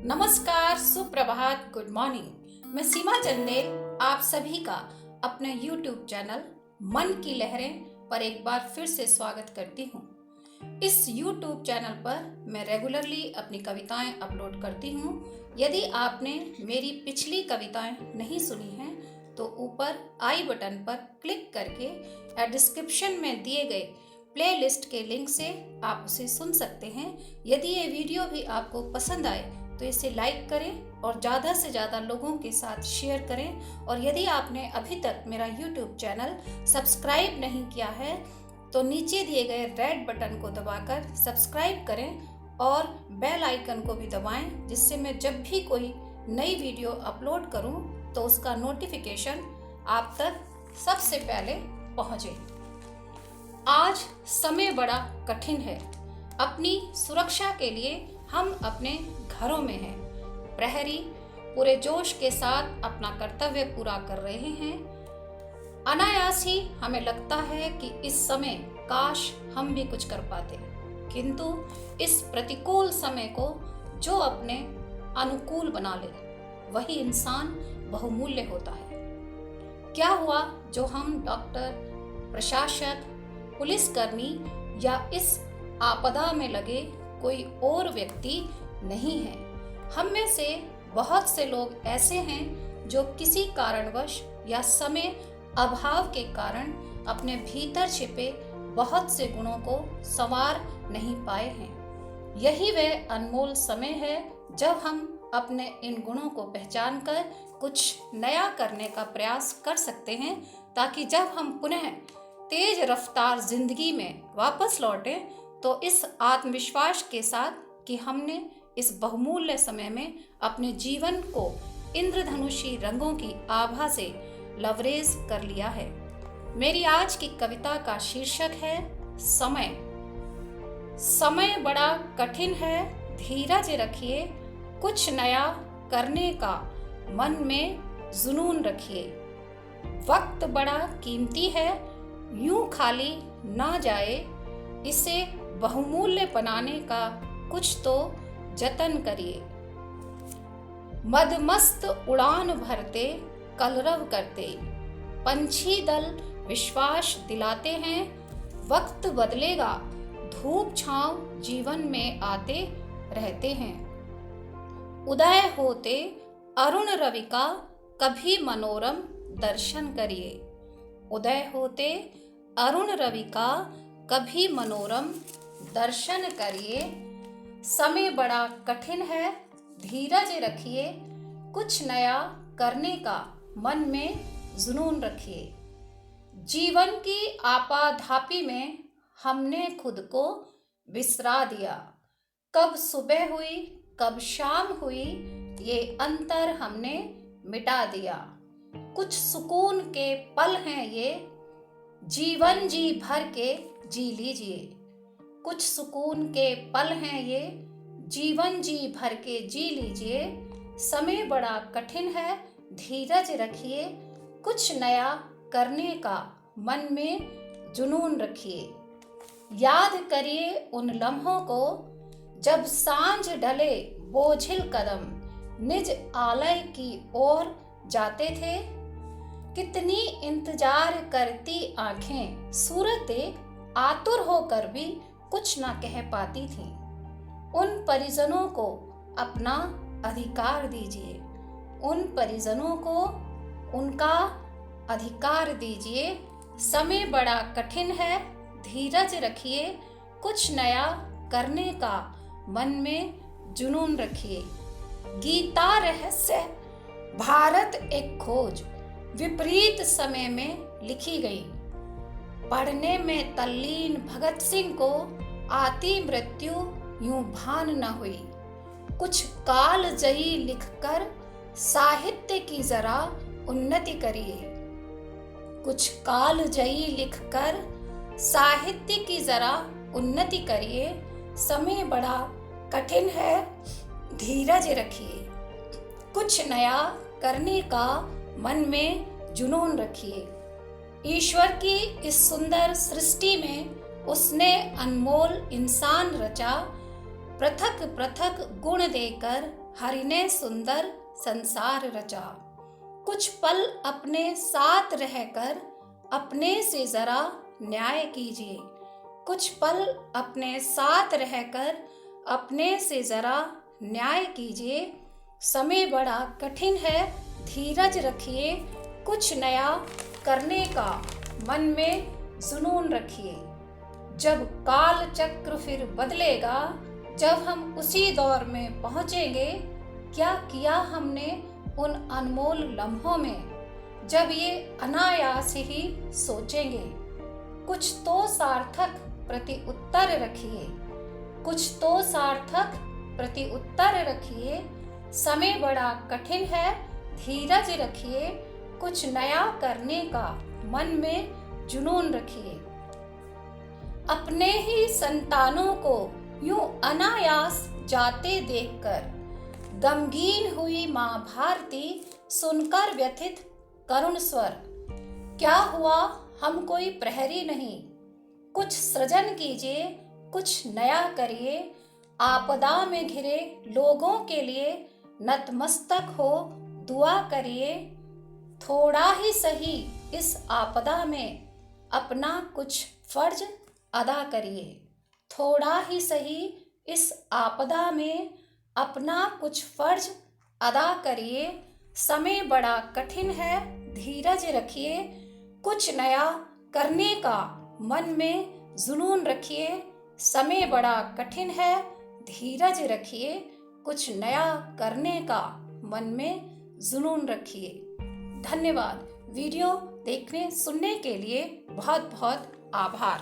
नमस्कार, सुप्रभात, good morning. मैं सीमा चंदेल आप सभी का अपने YouTube चैनल मन की लहरें पर एक बार फिर से स्वागत करती हूँ। इस YouTube चैनल पर मैं रेगुलरली अपनी कविताएं अपलोड करती हूँ। यदि आपने मेरी पिछली कविताएं नहीं सुनी हैं तो ऊपर आई बटन पर क्लिक करके या डिस्क्रिप्शन में दिए गए प्लेलिस्ट के लिंक से आप उसे सुन सकते हैं। यदि ये वीडियो भी आपको पसंद आए तो इसे लाइक करें और ज़्यादा से ज़्यादा लोगों के साथ शेयर करें। और यदि आपने अभी तक मेरा YouTube चैनल सब्सक्राइब नहीं किया है तो नीचे दिए गए रेड बटन को दबाकर सब्सक्राइब करें और बेल आइकन को भी दबाएं, जिससे मैं जब भी कोई नई वीडियो अपलोड करूं तो उसका नोटिफिकेशन आप तक सबसे पहले पहुंचे। आज समय बड़ा कठिन है। अपनी सुरक्षा के लिए हम अपने घरों में हैं। प्रहरी पूरे जोश के साथ अपना कर्तव्य पूरा कर रहे हैं। अनायास ही हमें लगता है कि इस समय काश हम भी कुछ कर पाते, किंतु इस प्रतिकूल समय को जो अपने अनुकूल बना ले वही इंसान बहुमूल्य होता है। क्या हुआ जो हम डॉक्टर, प्रशासक, पुलिसकर्मी या इस आपदा में लगे कोई और व्यक्ति नहीं है। हम में से बहुत से लोग ऐसे हैं जो किसी कारणवश या समय अभाव के कारण अपने भीतर छिपे बहुत से गुणों को संवार नहीं पाए हैं। यही वह अनमोल समय है जब हम अपने इन गुणों को पहचान कर कुछ नया करने का प्रयास कर सकते हैं, ताकि जब हम पुनः तेज रफ्तार जिंदगी में वापस लौटें तो इस आत्मविश्वास के साथ कि हमने इस बहुमूल्य समय में अपने जीवन को इंद्रधनुषी रंगों की आभा से लवरेज कर लिया है। मेरी आज की कविता का शीर्षक है समय। समय बड़ा कठिन है, धीरज रखिए, कुछ नया करने का मन में जुनून रखिए। वक्त बड़ा कीमती है, यूं खाली ना जाए, इसे बहुमूल्य बनाने का कुछ तो जतन करिए। मदमस्त उड़ान भरते कलरव करते पंछी दल विश्वास दिलाते हैं। वक्त बदलेगा, धूप छांव जीवन में आते रहते हैं। उदय होते अरुण रवि का कभी मनोरम दर्शन करिए। उदय होते अरुण रवि का कभी मनोरम दर्शन करिए। समय बड़ा कठिन है, धीरज रखिए, कुछ नया करने का मन में जुनून रखिए। जीवन की आपाधापी में हमने खुद को बिसरा दिया। कब सुबह हुई कब शाम हुई, ये अंतर हमने मिटा दिया। कुछ सुकून के पल हैं ये, जीवन जी भर के जी लीजिए। कुछ सुकून के पल हैं ये, जीवन जी भर के जी लीजिए। समय बड़ा कठिन है, धीरज रखिए, कुछ नया करने का मन में जुनून रखिए। याद करिए उन लम्हों को जब सांझ डले बोझिल कदम निज आलय की ओर जाते थे। कितनी इंतजार करती आंखें सूरत देख आतुर होकर भी कुछ ना कह पाती थीं। उन परिजनों को अपना अधिकार दीजिए। उन परिजनों को उनका अधिकार दीजिए। समय बड़ा कठिन है, धीरज रखिए, कुछ नया करने का मन में जुनून रखिए। गीता रहस्य भारत एक खोज विपरीत समय में लिखी गई। पढ़ने में तल्लीन भगत सिंह को आती मृत्यु यूं भान न हुई। कुछ काल जयी लिखकर साहित्य की जरा उन्नति करिए। कुछ काल जयी लिखकर साहित्य की जरा उन्नति करिए। समय बड़ा कठिन है, धीरज रखिए, कुछ नया करने का मन में जुनून रखिए। ईश्वर की इस सुंदर सृष्टि में उसने अनमोल इंसान रचा। पृथक पृथक गुण देकर हरि ने सुंदर संसार रचा। कुछ पल अपने साथ रहकर अपने से जरा न्याय कीजिए। कुछ पल अपने साथ रहकर अपने से जरा न्याय कीजिए। समय बड़ा कठिन है, धीरज रखिए। कुछ नया करने का मन में जुनून रखिए। जब काल चक्र फिर बदलेगा, जब हम उसी दौर में पहुंचेंगे, क्या किया हमने उन अनमोल लम्हों में, जब ये अनायास ही सोचेंगे। कुछ तो सार्थक प्रति उत्तर रखिए। कुछ तो सार्थक प्रति उत्तर रखिए। समय बड़ा कठिन है, धीरज रखिए। कुछ नया करने का मन में जुनून रखिए। अपने ही संतानों को यूं अनायास जाते देखकर गमगीन हुई मां भारती सुनकर व्यथित करुण स्वर। क्या हुआ, हम कोई प्रहरी नहीं। कुछ सृजन कीजिए, कुछ नया करिए। आपदा में घिरे लोगों के लिए नतमस्तक हो दुआ करिए। थोड़ा ही सही इस आपदा में अपना कुछ फर्ज अदा करिए। थोड़ा ही सही इस आपदा में अपना कुछ फर्ज अदा करिए। समय बड़ा कठिन है, धीरज रखिए। कुछ नया करने का मन में जुनून रखिए। समय बड़ा कठिन है, धीरज रखिए। कुछ नया करने का मन में जुनून रखिए। धन्यवाद। वीडियो देखने सुनने के लिए बहुत बहुत आभार।